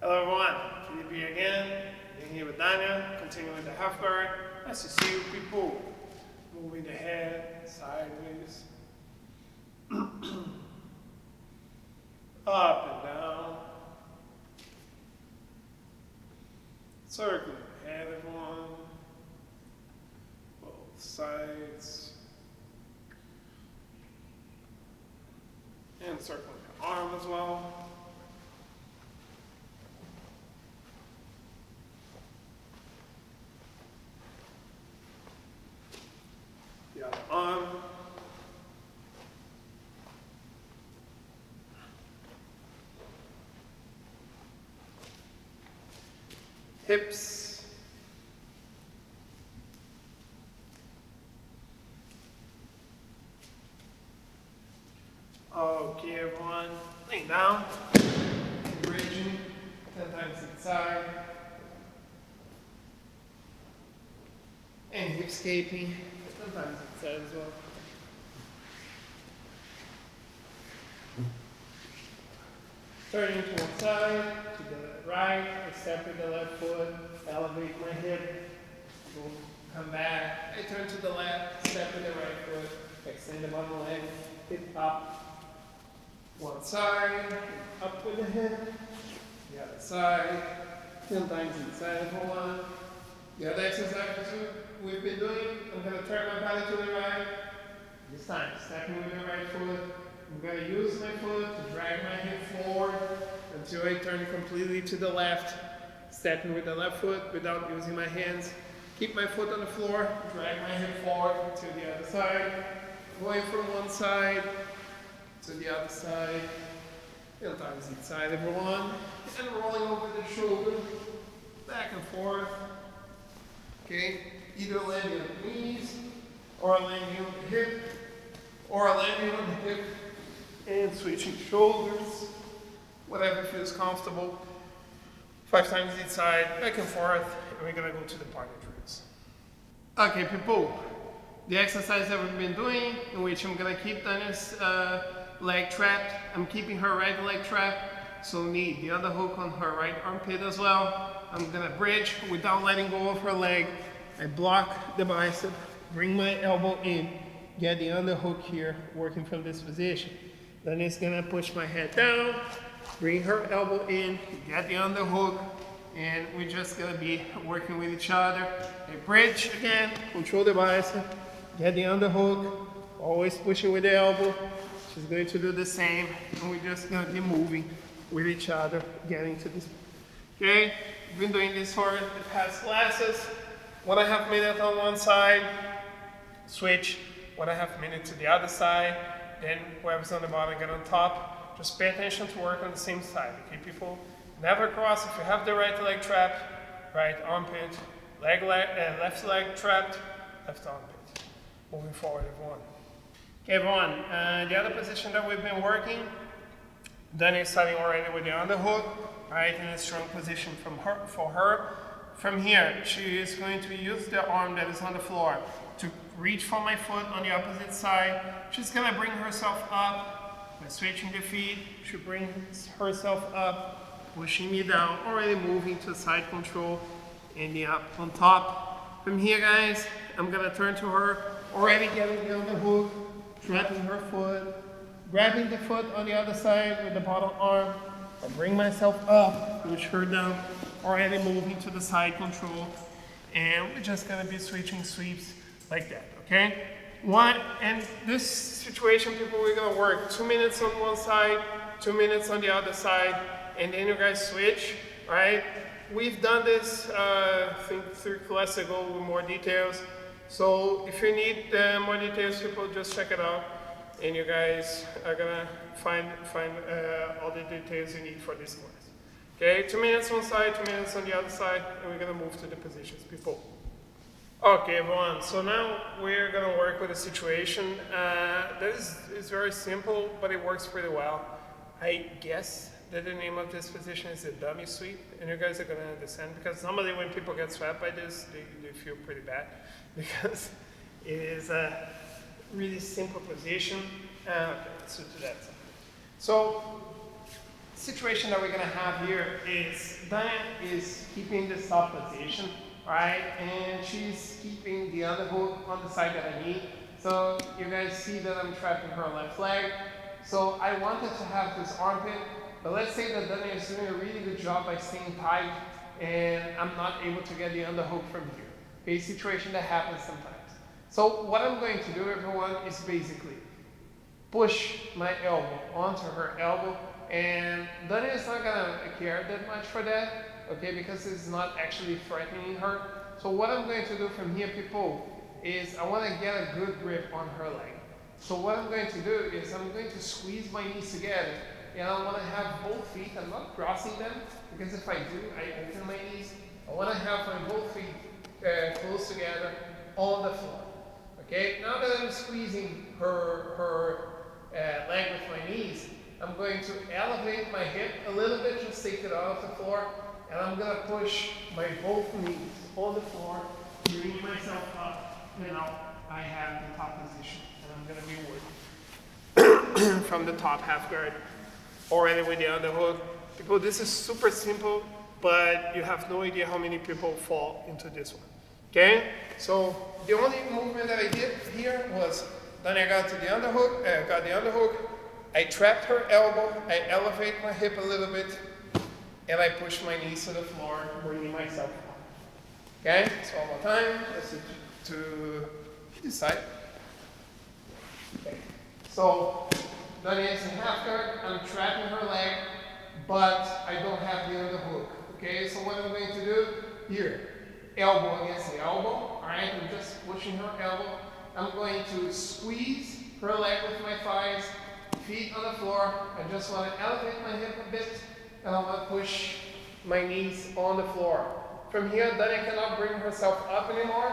Hello everyone, Felipe again, being here with Daniel, continuing with the half guard. Nice to see you people. Moving the head sideways, up and down, circling the head everyone, both sides, and circling the arm as well. The other arm. Hips. Okay, everyone. Laying down. Bridging. 10 times inside. And hip escaping. Sometimes inside as well. Turning to one side, to the right, I step with the left foot, elevate my hip, go, come back, I turn to the left, step with the right foot, extend the bottom leg, hip up, one side, up with the hip, the other side, 10 times inside, hold on. The other exercise we've been doing, I'm going to turn my body to the right. This time, stepping with the right foot. I'm going to use my foot to drag my hip forward until I turn completely to the left. Stepping with the left foot without using my hands. Keep my foot on the floor, drag my hip forward to the other side. Going from one side to the other side. 10 times inside everyone. And rolling over the shoulder, back and forth. Okay, either landing on the knees, or landing on the hip, or landing on the hip, and switching shoulders, whatever feels comfortable. 5 times inside, back and forth, and we're gonna go to the partner drills. Okay, people, the exercise that we've been doing, in which I'm gonna keep Daniel's leg trapped. I'm keeping her right leg trapped, so knee, the underhook on her right armpit as well. I'm gonna bridge without letting go of her leg. I block the bicep, bring my elbow in, get the underhook here, working from this position. Then it's gonna push my head down, bring her elbow in, get the underhook, and we're just gonna be working with each other. A bridge again, control the bicep, get the underhook, always pushing with the elbow. She's going to do the same, and we're just gonna be moving with each other, getting to this. Okay, we've been doing this for the past classes. 1.5 minutes on one side, switch, 1.5 minutes to the other side, then whoever's on the bottom get on top. Just pay attention to work on the same side, okay people? Never cross. If you have the right leg trapped, right armpit, left leg trapped, left armpit. Moving forward, everyone. Okay everyone, the other position that we've been working, Dani is starting already with the underhook, right, in a strong position for her. From here, she is going to use the arm that is on the floor to reach for my foot on the opposite side. She's gonna bring herself up by switching the feet. She brings herself up, pushing me down, already moving to side control, ending up on top. From here, guys, I'm gonna turn to her, already getting the underhook, trapping her foot, grabbing the foot on the other side with the bottom arm. I bring myself up, push her down, already moving to the side control, and we're just gonna be switching sweeps like that, okay? And this situation, people, we're gonna work 2 minutes on one side, 2 minutes on the other side, and then you guys switch, right? We've done this, I think 3 classes ago with more details. So if you need more details, people, just check it out. And you guys are gonna find all the details you need for this class. Okay, 2 minutes one side, 2 minutes on the other side, and we're gonna move to the positions, people. Okay, everyone, so now we're gonna work with a situation that is very simple, but it works pretty well. I guess that the name of this position is a dummy sweep, and you guys are gonna understand, because normally when people get swept by this, they feel pretty bad, because it is a really simple position. Okay, let's do that. So situation that we're gonna have here is Dana is keeping the stop position, right? And she's keeping the underhook on the side that I need. So you guys see that I'm trapping her left leg. So I wanted to have this armpit, but let's say that Dana is doing a really good job by staying tight and I'm not able to get the underhook from here. Okay, situation that happens sometimes. So what I'm going to do, everyone, is basically push my elbow onto her elbow, and Dana is not gonna care that much for that, okay, because it's not actually threatening her. So what I'm going to do from here, people, is I want to get a good grip on her leg. So what I'm going to do is I'm going to squeeze my knees together, and I want to have both feet. I'm not crossing them, because if I do, I open my knees. I want to have my both feet close together on the floor. Okay, now that I'm squeezing her leg with my knees, I'm going to elevate my hip a little bit, just take it off the floor, and I'm going to push my both knees on the floor, bring myself up, and now I have the top position, and I'm going to be working from the top half guard, already with the underhook. People, this is super simple, but you have no idea how many people fall into this one. Okay, so the only movement that I did here was then I got to the underhook, I trapped her elbow, I elevate my hip a little bit, and I push my knees to the floor, bringing myself up. Okay, so one more time, let's do to this side. Okay, so then it's in half guard, I'm trapping her leg, but I don't have the underhook. Okay, so what I'm going to do here, elbow against the elbow, all right, I'm just pushing her elbow. I'm going to squeeze her leg with my thighs, feet on the floor. I just want to elevate my hip a bit, and I want to push my knees on the floor. From here, Dana cannot bring herself up anymore.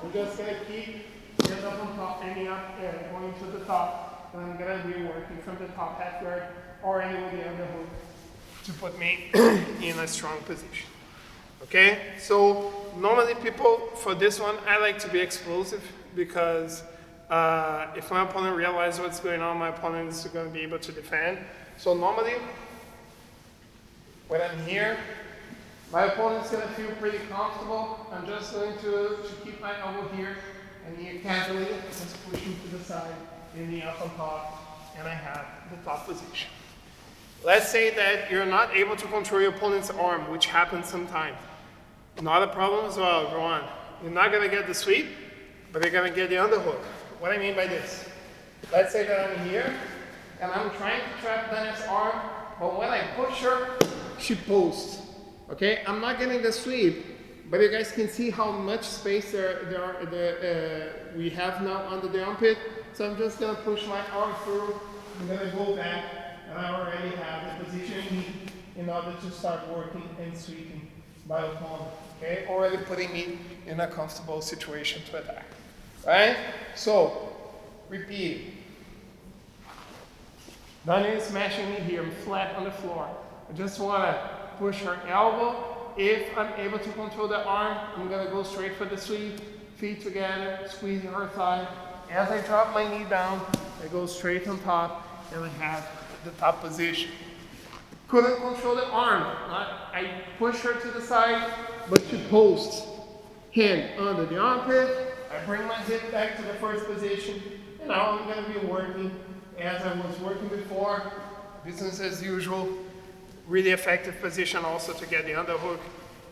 I'm just going to keep it up on top, ending up going to the top, and I'm going to be working from the top half guard or any with the underhook to put me in a strong position. Okay, so normally people, for this one, I like to be explosive because if my opponent realizes what's going on, my opponent is going to be able to defend. So normally, when I'm here, my opponent's going to feel pretty comfortable. I'm just going to keep my elbow here, and here casually, just pushing to the side, ending up on top, and I have the top position. Let's say that you're not able to control your opponent's arm, which happens sometimes. Not a problem as well, everyone. You're not going to get the sweep, but you're going to get the underhook. What I mean by this, let's say that I'm here, and I'm trying to trap Dana's arm, but when I push her, she posts. Okay, I'm not getting the sweep, but you guys can see how much space we have now under the armpit. So I'm just going to push my arm through, I'm going to go back, and I already have the position in order to start working and sweeping my opponent. Okay, already putting me in a comfortable situation to attack. Right? So, repeat. Dana is smashing me here, I'm flat on the floor. I just want to push her elbow. If I'm able to control the arm, I'm going to go straight for the sweep, feet together, squeezing her thigh. As I drop my knee down, I go straight on top, and I have the top position. Couldn't control the arm. I push her to the side, but she posts. Hand under the armpit. I bring my hip back to the first position, and now I'm going to be working as I was working before. Business as usual. Really effective position also to get the underhook.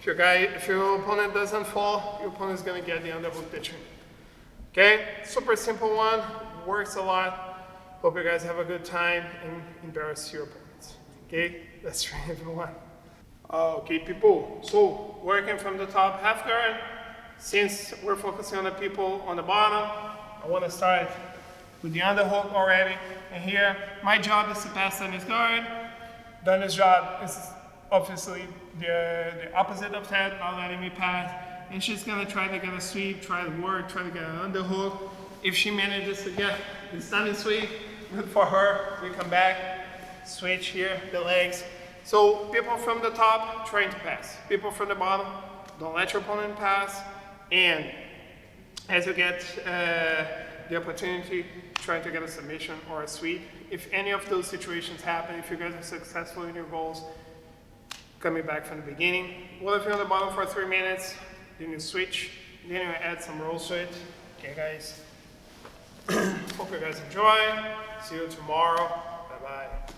If your opponent doesn't fall, your opponent is going to get the underhook that you need. Okay, super simple one, works a lot. Hope you guys have a good time and embarrass your opponents. Okay, let's try everyone. Okay, people, so working from the top half guard. Since we're focusing on the people on the bottom, I want to start with the underhook already. And here, my job is to pass Dana's guard. Dana's job is obviously the opposite of that, not letting me pass. And she's going to try to get a sweep, try to work, try to get an underhook. If she manages to get the standing sweep, good for her. We come back, switch here, the legs. So people from the top trying to pass. People from the bottom, don't let your opponent pass. And as you get the opportunity, trying to get a submission or a sweep. If any of those situations happen, if you guys are successful in your goals, coming back from the beginning. Well, if you're on the bottom for 3 minutes, then you switch, then you add some rolls to it. Okay, guys. Hope you guys enjoy. See you tomorrow. Bye-bye.